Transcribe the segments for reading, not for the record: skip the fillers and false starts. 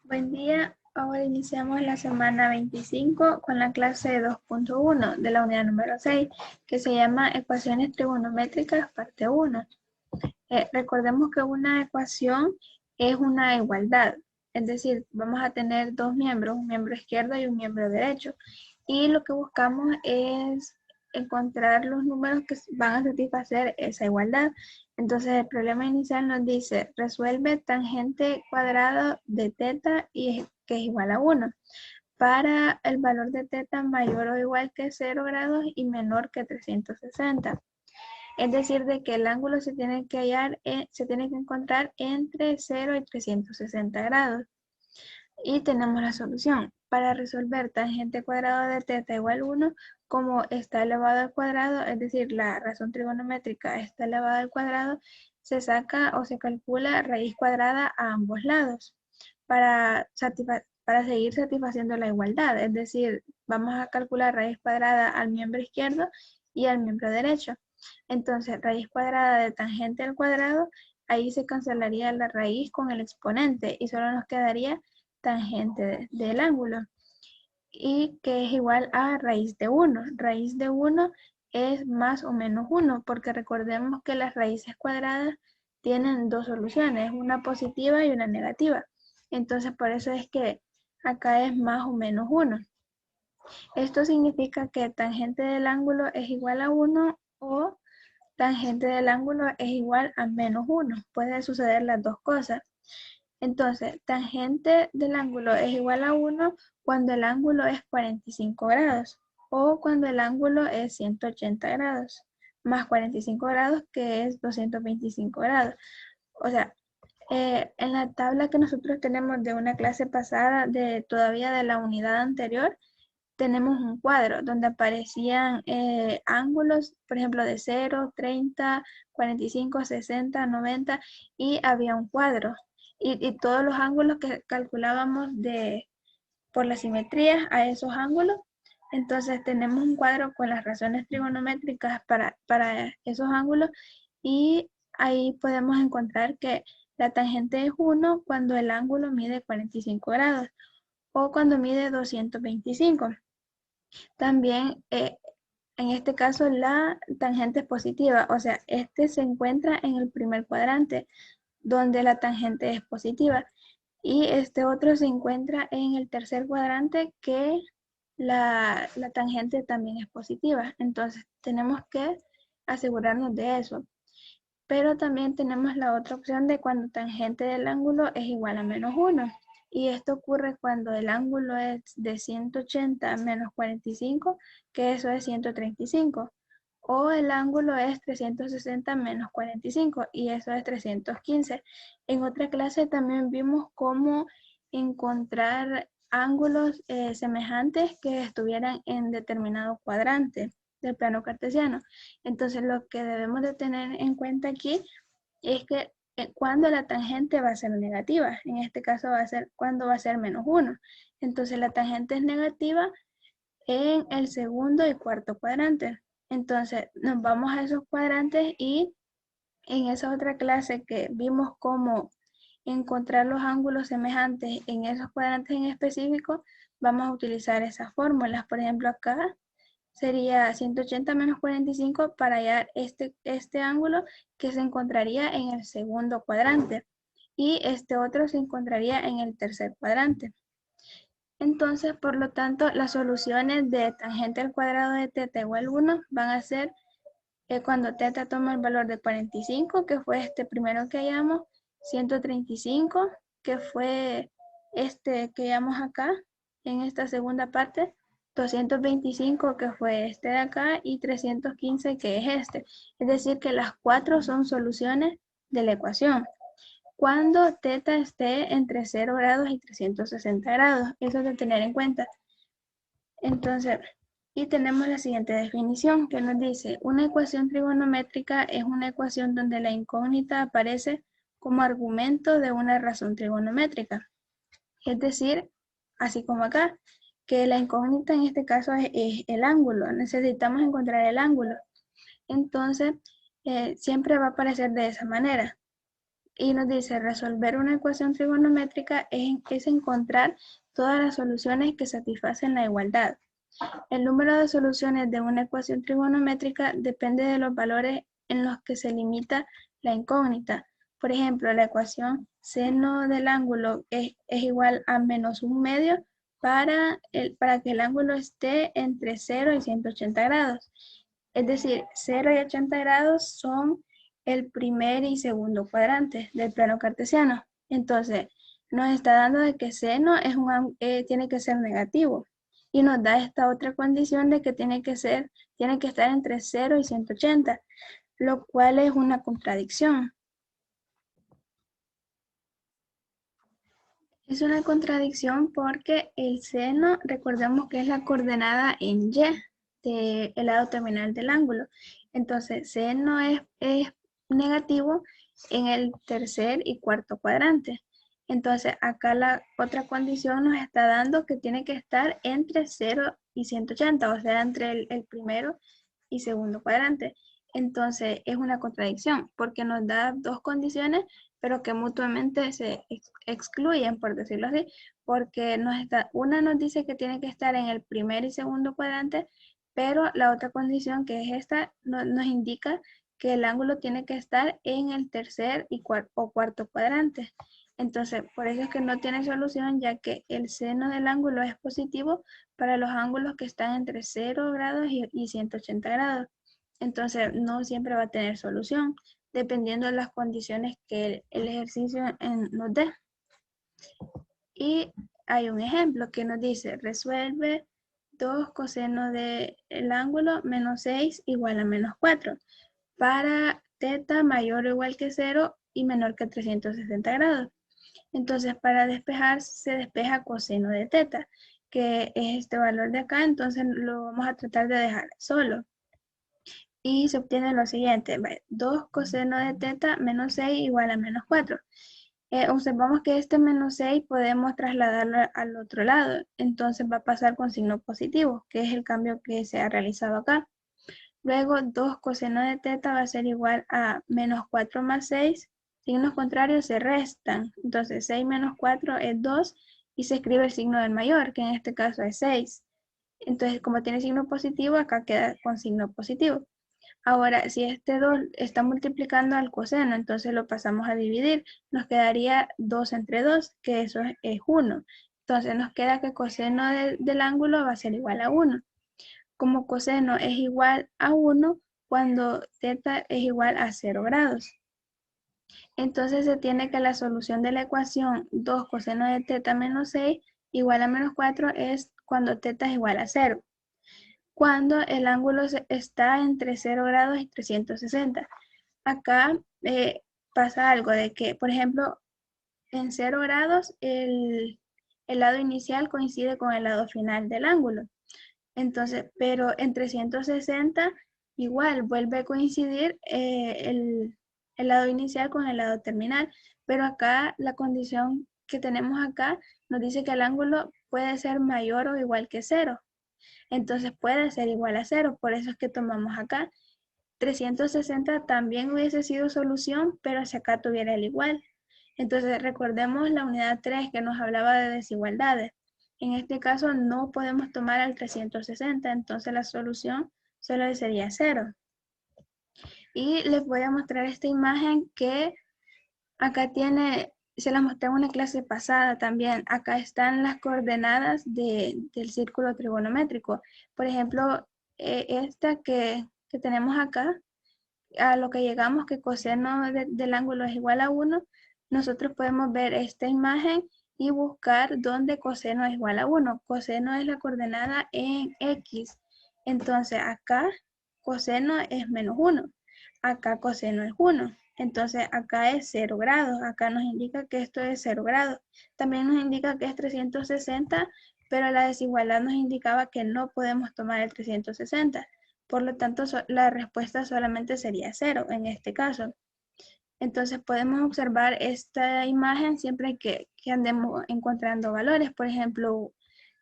Buen día, ahora iniciamos la semana 25 con la clase 2.1 de la unidad número 6 que se llama Ecuaciones trigonométricas parte 1. Recordemos que una ecuación es una igualdad, es decir, vamos a tener dos miembros, un miembro izquierdo y un miembro derecho. Y lo que buscamos es encontrar los números que van a satisfacer esa igualdad. Entonces el problema inicial nos dice, resuelve tangente cuadrado de teta y que es igual a 1 para el valor de teta mayor o igual que 0 grados y menor que 360. Es decir, de que el ángulo se tiene que hallar, se tiene que encontrar entre 0 y 360 grados. Y tenemos la solución. Para resolver tangente cuadrado de teta igual 1, como está elevado al cuadrado, es decir, la razón trigonométrica está elevada al cuadrado, se saca o se calcula raíz cuadrada a ambos lados para seguir satisfaciendo la igualdad. Es decir, vamos a calcular raíz cuadrada al miembro izquierdo y al miembro derecho. Entonces, raíz cuadrada de tangente al cuadrado, ahí se cancelaría la raíz con el exponente y solo nos quedaría tangente del ángulo, y que es igual a raíz de 1. Raíz de 1 es más o menos 1, porque recordemos que las raíces cuadradas tienen dos soluciones, una positiva y una negativa. Entonces, por eso es que acá es más o menos 1. Esto significa que tangente del ángulo es igual a 1 o tangente del ángulo es igual a menos 1. Puede suceder las dos cosas. Entonces, tangente del ángulo es igual a 1 cuando el ángulo es 45 grados o cuando el ángulo es 180 grados más 45 grados, que es 225 grados. O sea, en la tabla que nosotros tenemos de una clase pasada, todavía de la unidad anterior, tenemos un cuadro donde aparecían ángulos, por ejemplo, de 0, 30, 45, 60, 90, y había un cuadro. Y todos los ángulos que calculábamos por la simetría a esos ángulos. Entonces tenemos un cuadro con las razones trigonométricas para esos ángulos, y ahí podemos encontrar que la tangente es 1 cuando el ángulo mide 45 grados o cuando mide 225. También en este caso la tangente es positiva, o sea, este se encuentra en el primer cuadrante donde la tangente es positiva, y este otro se encuentra en el tercer cuadrante que la tangente también es positiva. Entonces tenemos que asegurarnos de eso. Pero también tenemos la otra opción de cuando tangente del ángulo es igual a menos 1. Y esto ocurre cuando el ángulo es de 180 menos 45, que eso es 135. O el ángulo es 360 menos 45, y eso es 315. En otra clase también vimos cómo encontrar ángulos semejantes que estuvieran en determinado cuadrante del plano cartesiano. Entonces lo que debemos de tener en cuenta aquí es que cuando la tangente va a ser negativa, en este caso va a ser cuando va a ser menos 1. Entonces la tangente es negativa en el segundo y cuarto cuadrante. Entonces nos vamos a esos cuadrantes, y en esa otra clase que vimos cómo encontrar los ángulos semejantes en esos cuadrantes en específico, vamos a utilizar esas fórmulas. Por ejemplo, acá sería 180 menos 45 para hallar este ángulo que se encontraría en el segundo cuadrante, y este otro se encontraría en el tercer cuadrante. Entonces, por lo tanto, las soluciones de tangente al cuadrado de teta igual 1 van a ser cuando teta toma el valor de 45, que fue este primero que hallamos, 135, que fue este que hallamos acá, en esta segunda parte, 225, que fue este de acá, y 315, que es este. Es decir, que las cuatro son soluciones de la ecuación cuando teta esté entre 0 grados y 360 grados. Eso es de tener en cuenta. Entonces, y tenemos la siguiente definición que nos dice, una ecuación trigonométrica es una ecuación donde la incógnita aparece como argumento de una razón trigonométrica. Es decir, así como acá, que la incógnita en este caso es el ángulo. Necesitamos encontrar el ángulo. Entonces, siempre va a aparecer de esa manera. Y nos dice, resolver una ecuación trigonométrica es encontrar todas las soluciones que satisfacen la igualdad. El número de soluciones de una ecuación trigonométrica depende de los valores en los que se limita la incógnita. Por ejemplo, la ecuación seno del ángulo es igual a menos un medio para que el ángulo esté entre 0 y 180 grados. Es decir, 0 y 80 grados son el primer y segundo cuadrante del plano cartesiano. Entonces, nos está dando de que seno tiene que ser negativo. Y nos da esta otra condición de que tiene que estar entre 0 y 180, lo cual es una contradicción. Es una contradicción porque el seno, recordemos que es la coordenada en y del lado terminal del ángulo. Entonces, seno es negativo en el tercer y cuarto cuadrante. Entonces, acá la otra condición nos está dando que tiene que estar entre 0 y 180, o sea, entre el primero y segundo cuadrante. Entonces, es una contradicción porque nos da dos condiciones, pero que mutuamente se excluyen, por decirlo así, porque una nos dice que tiene que estar en el primer y segundo cuadrante, pero la otra condición, que es esta, nos indica que el ángulo tiene que estar en el tercer o cuarto cuadrante. Entonces, por eso es que no tiene solución, ya que el seno del ángulo es positivo para los ángulos que están entre 0 grados y 180 grados. Entonces, no siempre va a tener solución, dependiendo de las condiciones que el ejercicio nos dé. Y hay un ejemplo que nos dice, resuelve 2 coseno del ángulo menos 6 igual a menos 4 para teta mayor o igual que 0 y menor que 360 grados. Entonces, para despejar, se despeja coseno de teta, que es este valor de acá, entonces lo vamos a tratar de dejar solo. Y se obtiene lo siguiente, 2 coseno de teta menos 6 igual a menos 4. Observamos que este menos 6 podemos trasladarlo al otro lado, entonces va a pasar con signo positivo, que es el cambio que se ha realizado acá. Luego 2 coseno de teta va a ser igual a menos 4 más 6, signos contrarios se restan, entonces 6 menos 4 es 2 y se escribe el signo del mayor, que en este caso es 6. Entonces, como tiene signo positivo, acá queda con signo positivo. Ahora, si este 2 está multiplicando al coseno, entonces lo pasamos a dividir. Nos quedaría 2 entre 2, que eso es 1. Entonces nos queda que coseno del ángulo va a ser igual a 1. Como coseno es igual a 1 cuando teta es igual a 0 grados. Entonces se tiene que la solución de la ecuación 2 coseno de teta menos 6 igual a menos 4 es cuando teta es igual a 0. Cuando el ángulo está entre 0 grados y 360. Acá pasa algo de que, por ejemplo, en 0 grados el lado inicial coincide con el lado final del ángulo. Entonces, pero en 360 igual vuelve a coincidir el lado inicial con el lado terminal. Pero acá la condición que tenemos acá nos dice que el ángulo puede ser mayor o igual que 0. Entonces puede ser igual a 0, por eso es que tomamos acá. 360 también hubiese sido solución, pero si acá tuviera el igual. Entonces recordemos la unidad 3 que nos hablaba de desigualdades. En este caso no podemos tomar al 360, entonces la solución solo sería 0. Y les voy a mostrar esta imagen que acá tiene, se la mostré en una clase pasada también. Acá están las coordenadas del círculo trigonométrico. Por ejemplo, esta que tenemos acá, a lo que llegamos que coseno del ángulo es igual a 1, nosotros podemos ver esta imagen y buscar dónde coseno es igual a 1. Coseno es la coordenada en X. Entonces acá coseno es menos 1. Acá coseno es 1. Entonces acá es 0 grados. Acá nos indica que esto es 0 grados. También nos indica que es 360, pero la desigualdad nos indicaba que no podemos tomar el 360. Por lo tanto, la respuesta solamente sería 0 en este caso. Entonces podemos observar esta imagen siempre que andemos encontrando valores. Por ejemplo,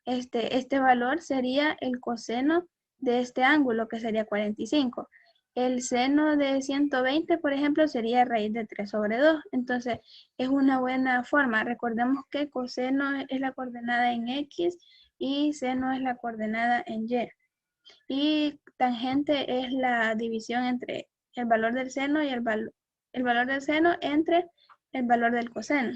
este valor sería el coseno de este ángulo, que sería 45. El seno de 120, por ejemplo, sería raíz de 3 sobre 2. Entonces, es una buena forma. Recordemos que coseno es la coordenada en X y seno es la coordenada en Y. Y tangente es la división entre el valor del seno y el valor del seno entre el valor del coseno.